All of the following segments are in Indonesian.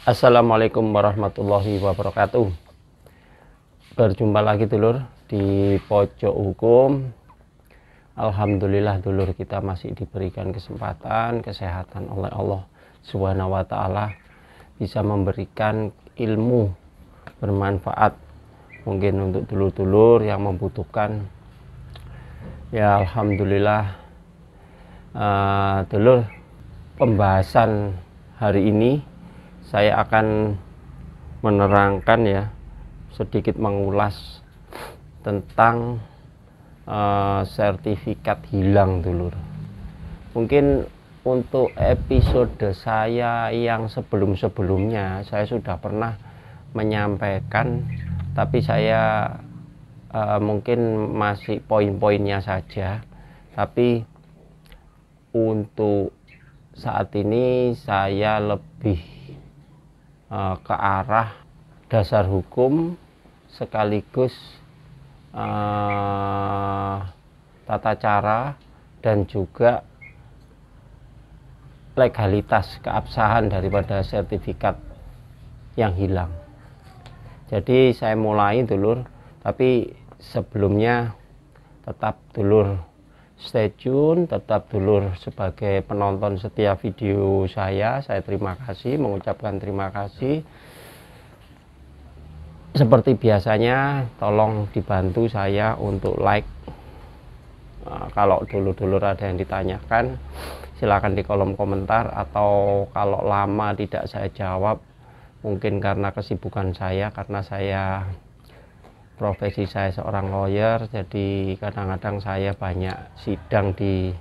Assalamualaikum warahmatullahi wabarakatuh. Berjumpa lagi dulur di Pojok Hukum. Alhamdulillah dulur, kita masih diberikan kesempatan, kesehatan oleh Allah Subhanahu wa Ta'ala, bisa memberikan ilmu bermanfaat mungkin untuk dulur-dulur yang membutuhkan. Ya alhamdulillah. Dulur, pembahasan hari ini saya akan menerangkan ya, sedikit mengulas tentang sertifikat hilang dulur. Mungkin untuk episode saya yang sebelum-sebelumnya saya sudah pernah menyampaikan, tapi saya mungkin masih poin-poinnya saja. Tapi untuk saat ini saya lebih ke arah dasar hukum sekaligus tata cara dan juga legalitas keabsahan daripada sertifikat yang hilang. Jadi saya mulai dulur, tapi sebelumnya tetap dulur stay tune, tetap dulur sebagai penonton setia video saya terima kasih, mengucapkan terima kasih. Seperti biasanya tolong dibantu saya untuk like. Kalau dulur-dulur ada yang ditanyakan silakan di kolom komentar, atau kalau lama tidak saya jawab mungkin karena kesibukan saya, karena profesi saya seorang lawyer, jadi kadang-kadang saya banyak sidang di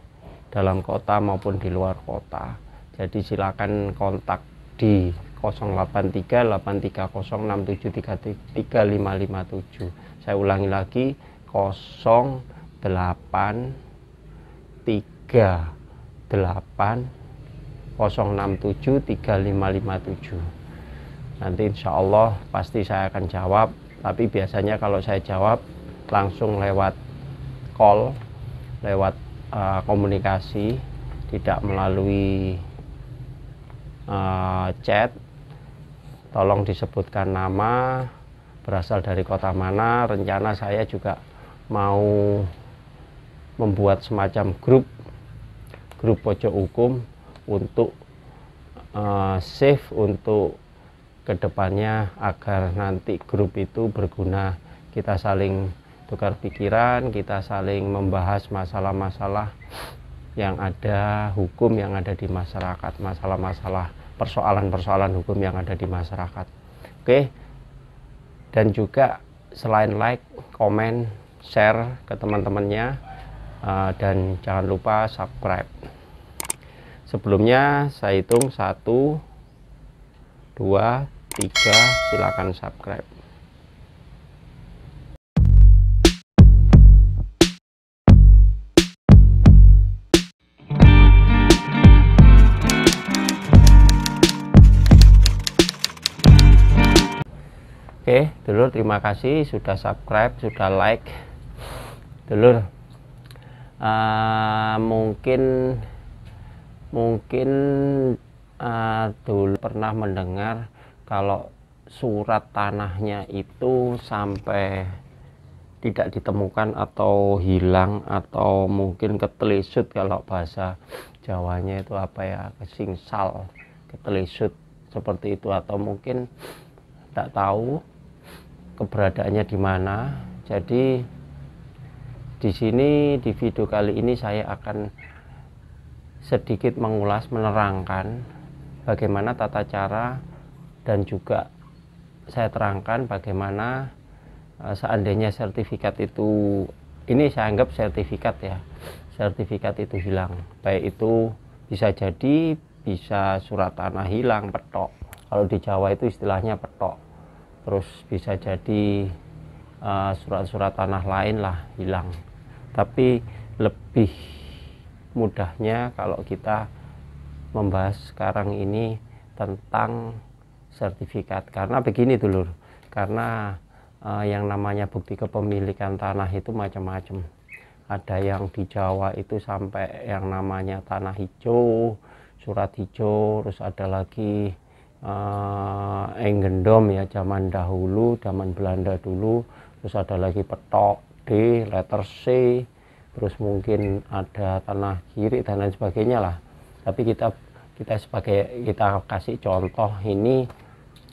dalam kota maupun di luar kota. Jadi silakan kontak di 08383067335557. Saya ulangi lagi, 083806735557. Nanti insya Allah pasti saya akan jawab. Tapi biasanya kalau saya jawab langsung lewat call, lewat komunikasi, tidak melalui chat. Tolong disebutkan nama, berasal dari kota mana. Rencana saya juga mau membuat semacam grup Pojok Hukum untuk save untuk kedepannya, agar nanti grup itu berguna, kita saling tukar pikiran, kita saling membahas masalah-masalah yang ada, hukum yang ada di masyarakat, masalah-masalah persoalan-persoalan hukum yang ada di masyarakat. Oke, dan juga selain like, komen, share ke teman-temannya, dan jangan lupa subscribe. Sebelumnya saya hitung 1, 2, 3, silakan subscribe. Oke dulur, terima kasih sudah subscribe, sudah like. Dulur, mungkin dulu pernah mendengar kalau surat tanahnya itu sampai tidak ditemukan atau hilang, atau mungkin ketelisut, kalau bahasa Jawanya itu apa ya, kesingsal, ketelisut seperti itu, atau mungkin tidak tahu keberadaannya di mana. Jadi di sini di video kali ini saya akan sedikit mengulas, menerangkan bagaimana tata cara, dan juga saya terangkan bagaimana seandainya sertifikat itu, ini saya anggap sertifikat ya, sertifikat itu hilang, baik itu bisa jadi bisa surat tanah hilang, petok, kalau di Jawa itu istilahnya petok, terus bisa jadi surat-surat tanah lain lah hilang. Tapi lebih mudahnya kalau kita membahas sekarang ini tentang sertifikat, karena begini dulur, karena yang namanya bukti kepemilikan tanah itu macam-macam. Ada yang di Jawa itu sampai yang namanya tanah hijau, surat hijau, terus ada lagi Enggendom ya, zaman dahulu, zaman Belanda dulu. Terus ada lagi petok D, letter C, terus mungkin ada tanah kiri dan lain sebagainya lah. Tapi kita kasih contoh ini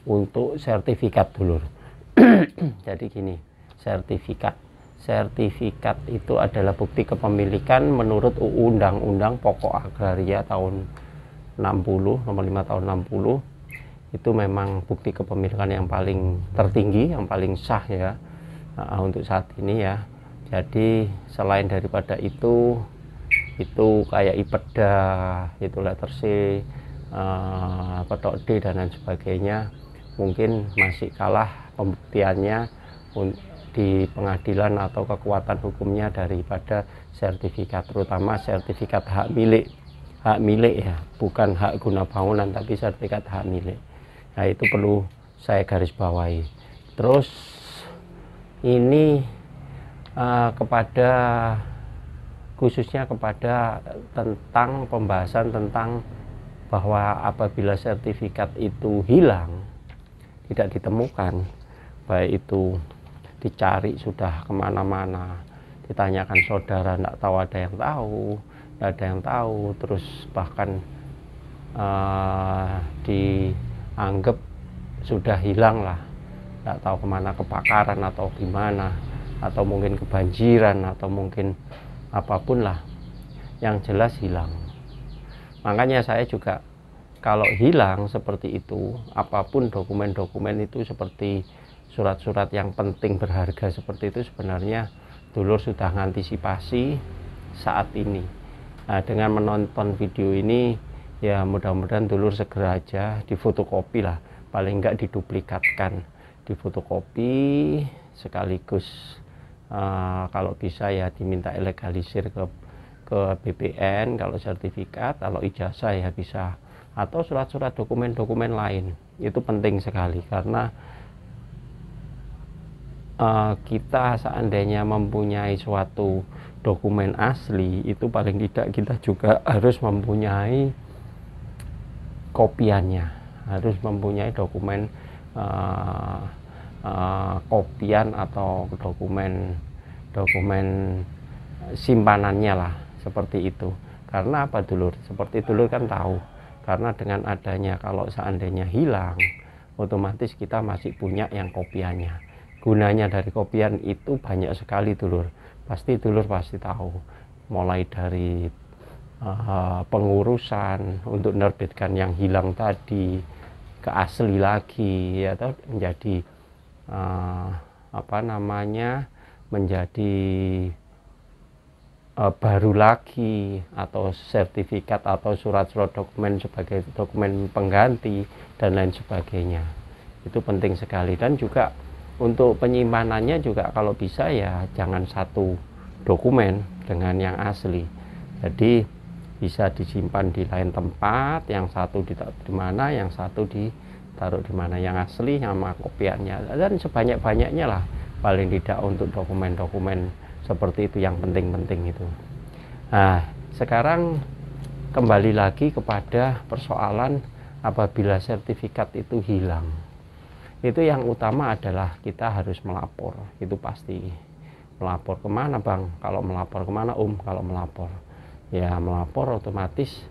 untuk sertifikat dulu. Jadi gini, sertifikat itu adalah bukti kepemilikan menurut UU Undang-Undang Pokok Agraria tahun 60, nomor 5 tahun 60. Itu memang bukti kepemilikan yang paling tertinggi, yang paling sah ya untuk saat ini ya. Jadi selain daripada itu kayak IPEDA, itu letter C, petok D dan lain sebagainya, mungkin masih kalah pembuktiannya di pengadilan atau kekuatan hukumnya daripada sertifikat, terutama sertifikat hak milik ya, bukan hak guna bangunan tapi sertifikat hak milik. Nah, itu perlu saya garis bawahi. Terus ini khususnya kepada tentang pembahasan tentang bahwa apabila sertifikat itu hilang, tidak ditemukan, baik itu dicari sudah kemana-mana, ditanyakan saudara tidak tahu, ada yang tahu, terus bahkan dianggap sudah hilang lah, tidak tahu kemana, kebakaran atau gimana, atau mungkin kebanjiran, atau mungkin apapun lah, yang jelas hilang. Makanya saya juga kalau hilang seperti itu, apapun dokumen-dokumen itu seperti surat-surat yang penting berharga seperti itu, sebenarnya dulur sudah mengantisipasi saat ini. Nah, dengan menonton video ini ya mudah-mudahan dulur segera aja difotokopi lah, paling enggak diduplikatkan, difotokopi sekaligus kalau bisa ya diminta legalisir ke BPN kalau sertifikat, kalau ijazah ya bisa, atau surat-surat dokumen-dokumen lain. Itu penting sekali karena kita seandainya mempunyai suatu dokumen asli, itu paling tidak kita juga harus mempunyai kopiannya, harus mempunyai dokumen kopian atau dokumen simpanannya lah, seperti itu. Karena apa dulur? Seperti dulur kan tahu, karena dengan adanya kalau seandainya hilang, otomatis kita masih punya yang kopiannya. Gunanya dari kopian itu banyak sekali dulur, pasti tahu, mulai dari pengurusan untuk menerbitkan yang hilang tadi ke asli lagi, atau menjadi menjadi baru lagi, atau sertifikat atau surat-surat dokumen sebagai dokumen pengganti dan lain sebagainya. Itu penting sekali. Dan juga untuk penyimpanannya juga kalau bisa ya jangan satu dokumen dengan yang asli, jadi bisa disimpan di lain tempat, yang satu ditaruh di mana, yang satu ditaruh di mana, yang asli sama kopiannya, dan sebanyak-banyaknya lah paling tidak untuk dokumen-dokumen seperti itu yang penting-penting itu. Nah, sekarang kembali lagi kepada persoalan apabila sertifikat itu hilang. Itu yang utama adalah kita harus melapor. Itu pasti melapor kemana bang? Kalau melapor kemana kalau melapor ya melapor otomatis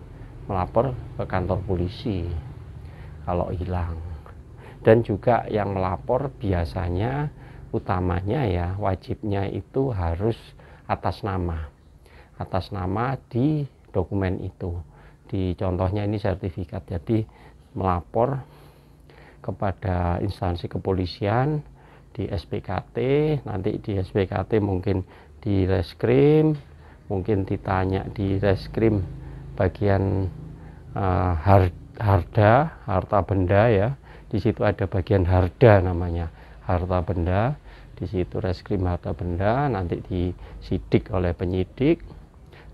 melapor ke kantor polisi kalau hilang. Dan juga yang melapor biasanya utamanya ya wajibnya itu harus atas nama di dokumen itu, di contohnya ini sertifikat. Jadi melapor kepada instansi kepolisian di SPKT, nanti di SPKT mungkin di Reskrim, mungkin ditanya di Reskrim bagian harta benda ya, di situ ada bagian harda namanya, harta benda, di situ Reskrim harta benda, nanti disidik oleh penyidik.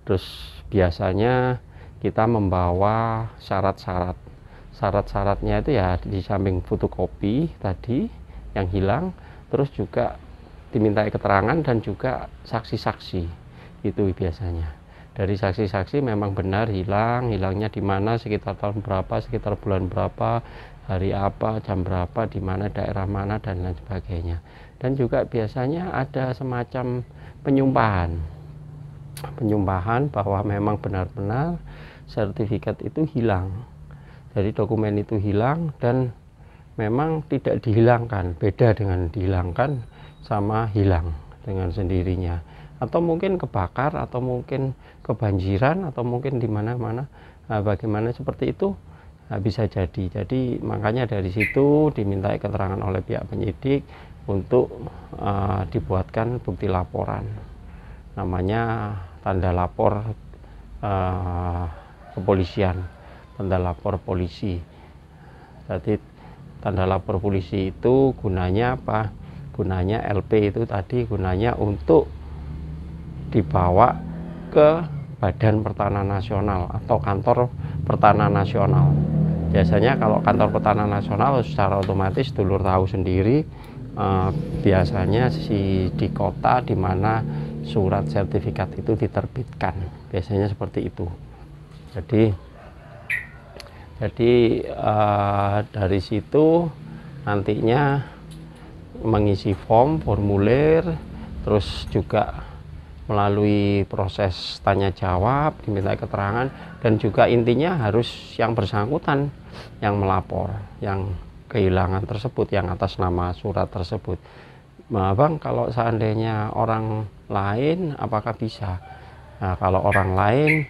Terus biasanya kita membawa syarat-syaratnya itu ya di samping fotokopi tadi yang hilang, terus juga dimintai keterangan dan juga saksi-saksi itu biasanya. dari saksi-saksi memang benar hilangnya di mana, sekitar tahun berapa, sekitar bulan berapa, hari apa, jam berapa, di mana, daerah mana, dan lain sebagainya. Dan juga biasanya ada semacam penyumpahan bahwa memang benar-benar sertifikat itu hilang, jadi dokumen itu hilang dan memang tidak dihilangkan. Beda dengan dihilangkan sama hilang dengan sendirinya, atau mungkin kebakar, atau mungkin kebanjiran, atau mungkin di mana-mana. Nah, bagaimana seperti itu? Nah, bisa jadi makanya dari situ dimintai keterangan oleh pihak penyidik untuk dibuatkan bukti laporan, namanya tanda lapor kepolisian, tanda lapor polisi. Jadi tanda lapor polisi itu gunanya apa? Gunanya LP itu tadi gunanya untuk dibawa ke Badan Pertanahan Nasional atau Kantor Pertanahan Nasional. Biasanya kalau Kantor Pertanahan Nasional secara otomatis dulur tahu sendiri, biasanya di kota di mana surat sertifikat itu diterbitkan, biasanya seperti itu. Jadi dari situ nantinya mengisi formulir, terus juga melalui proses tanya jawab, diminta keterangan, dan juga intinya harus yang bersangkutan yang melapor yang kehilangan tersebut, yang atas nama surat tersebut. Nah, Bang, kalau seandainya orang lain apakah bisa? Nah, kalau orang lain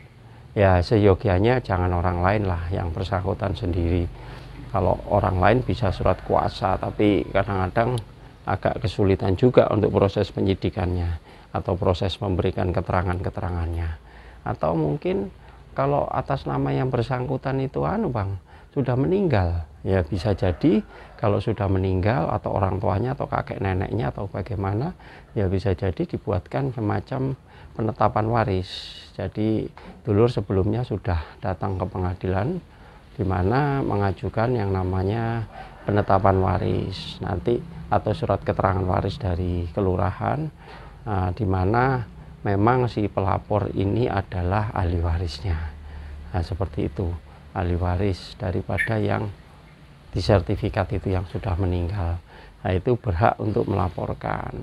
ya seyogianya jangan orang lain lah, yang bersangkutan sendiri. Kalau orang lain bisa surat kuasa, tapi kadang-kadang agak kesulitan juga untuk proses penyidikannya atau proses memberikan keterangan-keterangannya. Atau mungkin kalau atas nama yang bersangkutan itu Bang, sudah meninggal, ya bisa jadi kalau sudah meninggal atau orang tuanya atau kakek neneknya atau bagaimana, ya bisa jadi dibuatkan semacam penetapan waris. Jadi dulur sebelumnya sudah datang ke pengadilan di mana mengajukan yang namanya penetapan waris nanti, atau surat keterangan waris dari kelurahan, di mana memang si pelapor ini adalah ahli warisnya. Nah, seperti itu, ahli waris daripada yang disertifikat itu yang sudah meninggal. Nah, itu berhak untuk melaporkan,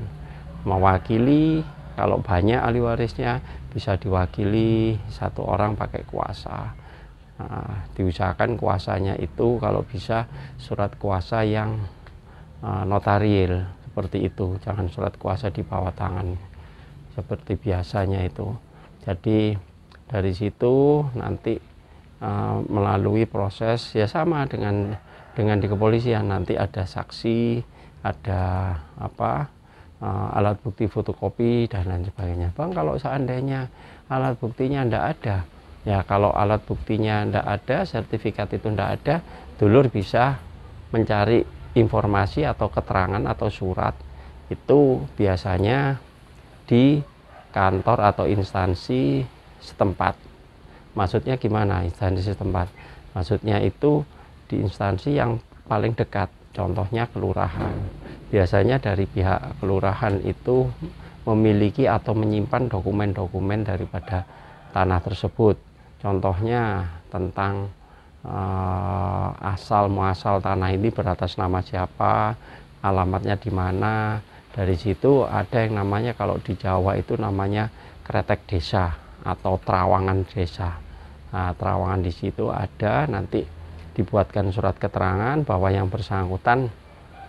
mewakili. Kalau banyak ahli warisnya bisa diwakili satu orang pakai kuasa. Nah, diusahakan kuasanya itu kalau bisa surat kuasa yang notarial seperti itu, jangan surat kuasa di bawah tangan seperti biasanya itu. Jadi dari situ nanti melalui proses ya sama dengan di kepolisian, nanti ada saksi, ada alat bukti fotokopi dan lain sebagainya. Bang, kalau seandainya alat buktinya ndak ada, ya kalau alat buktinya ndak ada, sertifikat itu ndak ada, dulur bisa mencari informasi atau keterangan atau surat itu biasanya di kantor atau instansi setempat. Maksudnya gimana instansi setempat? Maksudnya itu di instansi yang paling dekat, contohnya kelurahan. Biasanya dari pihak kelurahan itu memiliki atau menyimpan dokumen-dokumen daripada tanah tersebut. Contohnya tentang asal muasal tanah ini beratas nama siapa, alamatnya di mana. Dari situ ada yang namanya, kalau di Jawa itu namanya kretek desa atau terawangan desa. Nah, terawangan di situ ada, nanti dibuatkan surat keterangan bahwa yang bersangkutan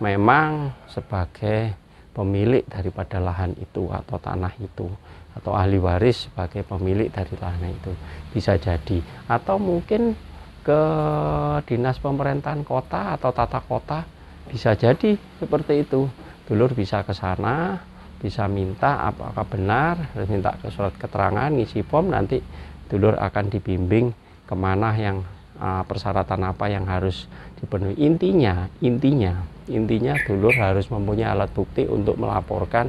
memang sebagai pemilik daripada lahan itu atau tanah itu, atau ahli waris sebagai pemilik dari tanah itu, bisa jadi. Atau mungkin ke dinas pemerintahan kota atau tata kota, bisa jadi seperti itu. Dulur bisa ke sana, bisa minta apakah benar, minta ke surat keterangan, ngisi form, nanti dulur akan dibimbing kemana yang persyaratan apa yang harus dipenuhi. Intinya dulur harus mempunyai alat bukti untuk melaporkan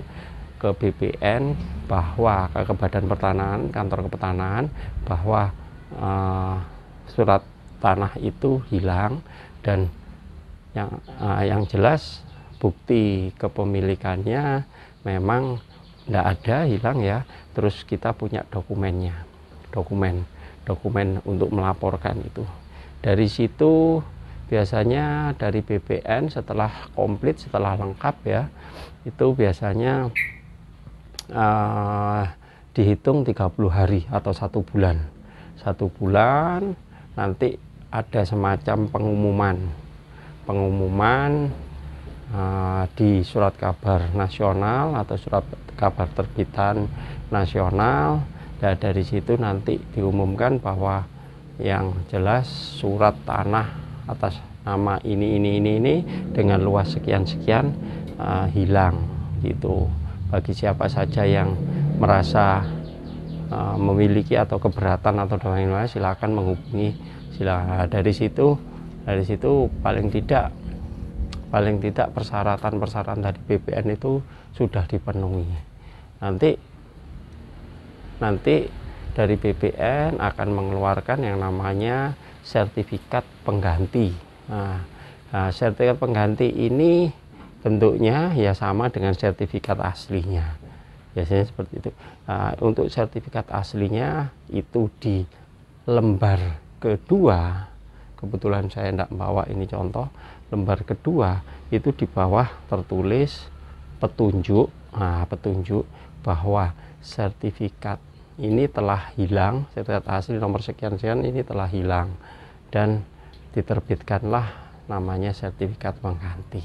ke BPN bahwa ke Badan Pertanahan, Kantor Kepetanahan, bahwa surat tanah itu hilang, dan yang jelas bukti kepemilikannya memang tidak ada, hilang ya, terus kita punya dokumennya. dokumen untuk melaporkan itu. Dari situ biasanya dari BPN setelah komplit, setelah lengkap ya, itu biasanya dihitung 30 hari atau 1 bulan. 1 bulan nanti ada semacam pengumuman di surat kabar nasional atau surat kabar terbitan nasional. Dan dari situ nanti diumumkan bahwa yang jelas surat tanah atas nama ini dengan luas sekian-sekian hilang gitu. Bagi siapa saja yang merasa memiliki atau keberatan atau lain-lain, silakan menghubungi. Dari situ paling tidak persyaratan dari BPN itu sudah dipenuhi. Nanti dari BPN akan mengeluarkan yang namanya sertifikat pengganti. Sertifikat pengganti ini bentuknya ya sama dengan sertifikat aslinya, biasanya seperti itu. Untuk sertifikat aslinya itu di lembar kedua, kebetulan saya tidak bawa ini contoh, lembar kedua itu di bawah tertulis petunjuk bahwa sertifikat ini telah hilang, sertifikat asli nomor sekian-sekian ini telah hilang, dan diterbitkanlah namanya sertifikat pengganti.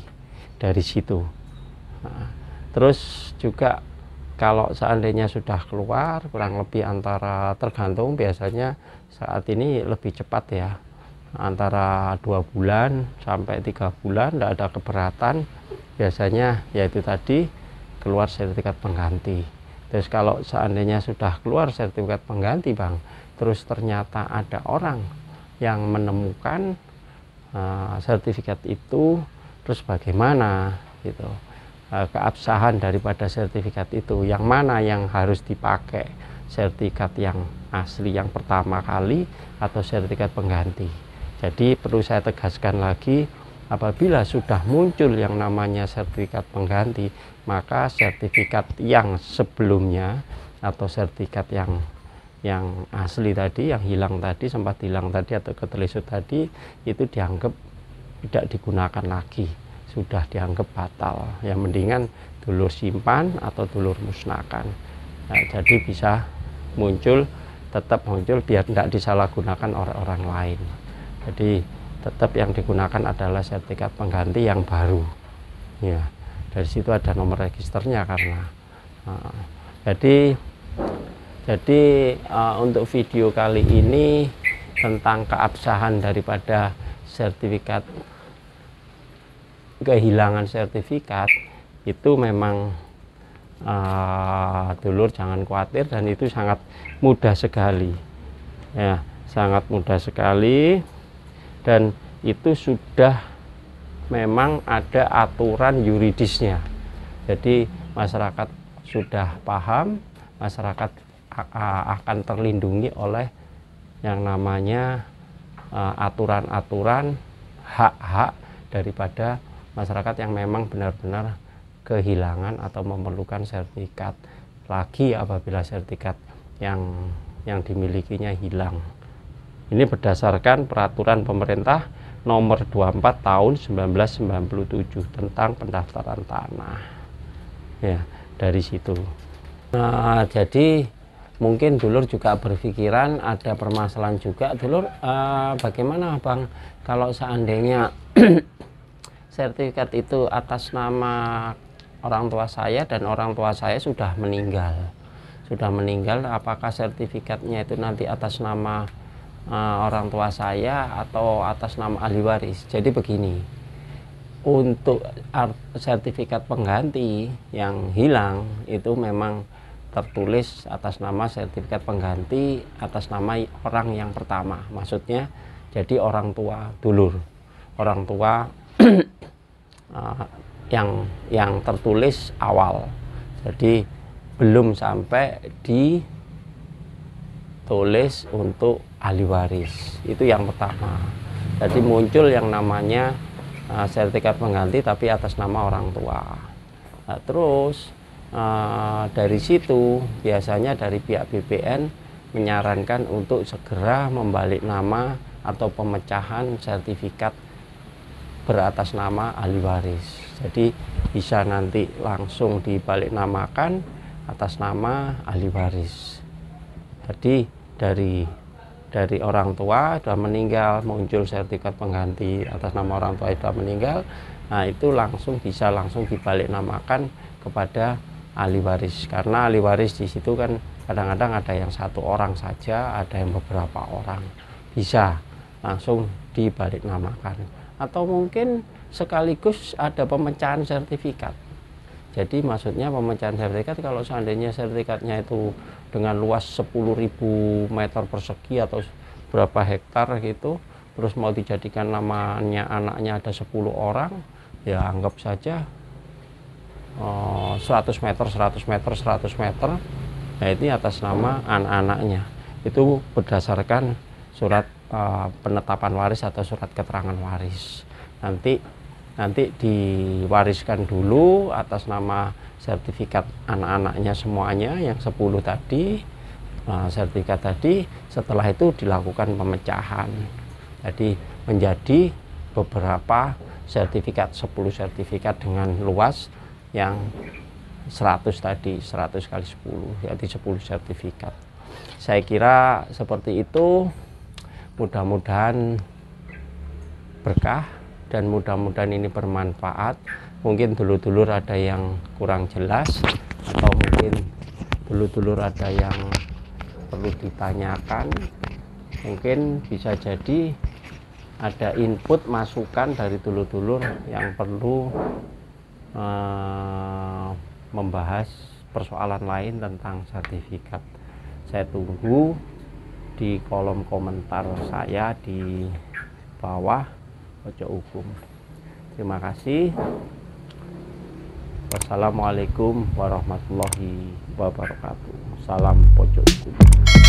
Dari situ terus juga kalau seandainya sudah keluar, kurang lebih antara, tergantung, biasanya saat ini lebih cepat ya, antara 2 bulan sampai 3 bulan, tidak ada keberatan, biasanya yaitu tadi keluar sertifikat pengganti. Terus kalau seandainya sudah keluar sertifikat pengganti Bang, terus ternyata ada orang yang menemukan sertifikat itu, terus bagaimana gitu, keabsahan daripada sertifikat itu, yang mana yang harus dipakai, sertifikat yang asli yang pertama kali atau sertifikat pengganti. Jadi perlu saya tegaskan lagi, apabila sudah muncul yang namanya sertifikat pengganti, maka sertifikat yang sebelumnya atau sertifikat yang asli tadi, yang hilang tadi, sempat hilang tadi atau ketelisut tadi, itu dianggap tidak digunakan lagi, sudah dianggap batal. Yang mendingan dulur simpan atau dulur musnahkan. Jadi bisa tetap muncul biar tidak disalahgunakan oleh orang lain. Jadi tetap yang digunakan adalah sertifikat pengganti yang baru ya. Dari situ ada nomor registernya karena jadi untuk video kali ini tentang keabsahan daripada sertifikat, kehilangan sertifikat itu memang dulur jangan khawatir, dan itu sangat mudah sekali ya, sangat mudah sekali, dan itu sudah memang ada aturan yuridisnya. Jadi masyarakat sudah paham, masyarakat akan terlindungi oleh yang namanya aturan-aturan hak-hak daripada masyarakat yang memang benar-benar kehilangan atau memerlukan sertifikat lagi apabila sertifikat yang dimilikinya hilang. Ini berdasarkan peraturan pemerintah nomor 24 tahun 1997 tentang pendaftaran tanah ya. Dari situ jadi mungkin dulur juga berpikiran ada permasalahan juga, dulur, bagaimana Bang kalau seandainya sertifikat itu atas nama orang tua saya dan orang tua saya sudah meninggal, apakah sertifikatnya itu nanti atas nama orang tua saya atau atas nama ahli waris? Jadi begini, untuk sertifikat pengganti yang hilang itu memang tertulis atas nama sertifikat pengganti atas nama orang yang pertama, maksudnya jadi orang tua dulur, orang tua yang tertulis awal, jadi belum sampai ditulis untuk ahli waris. Itu yang pertama. Jadi muncul yang namanya sertifikat pengganti tapi atas nama orang tua. Terus dari situ biasanya dari pihak BPN menyarankan untuk segera membalik nama atau pemecahan sertifikat beratas nama ahli waris. Jadi bisa nanti langsung dibalik namakan atas nama ahli waris. Jadi dari orang tua sudah meninggal, muncul sertifikat pengganti atas nama orang tua sudah meninggal, nah itu bisa langsung dibalik namakan kepada ahli waris. Karena ahli waris di situ kan kadang-kadang ada yang 1 orang saja, ada yang beberapa orang, bisa langsung dibalik namakan. Atau mungkin sekaligus ada pemecahan sertifikat. Jadi maksudnya pemecahan sertifikat, kalau seandainya sertifikatnya itu dengan luas 10.000 meter persegi atau berapa hektar gitu, terus mau dijadikan namanya anaknya ada 10 orang, ya anggap saja 100 meter, 100 meter, 100 meter, nah ini atas nama anak-anaknya. Itu berdasarkan surat penetapan waris atau surat keterangan waris. Nanti diwariskan dulu atas nama sertifikat anak-anaknya semuanya yang 10 tadi, sertifikat tadi. Setelah itu dilakukan pemecahan, jadi menjadi beberapa sertifikat, 10 sertifikat dengan luas yang 100 tadi, 100 kali 10, jadi 10 sertifikat. Saya kira seperti itu. Mudah-mudahan berkah dan mudah-mudahan ini bermanfaat. Mungkin dulur-dulur ada yang kurang jelas, atau mungkin dulur-dulur ada yang perlu ditanyakan, mungkin bisa jadi ada input masukan dari dulur-dulur yang perlu membahas persoalan lain tentang sertifikat. Saya tunggu di kolom komentar saya di bawah pojok hukum. Terima kasih. Wassalamualaikum warahmatullahi wabarakatuh. Salam pojok hukum.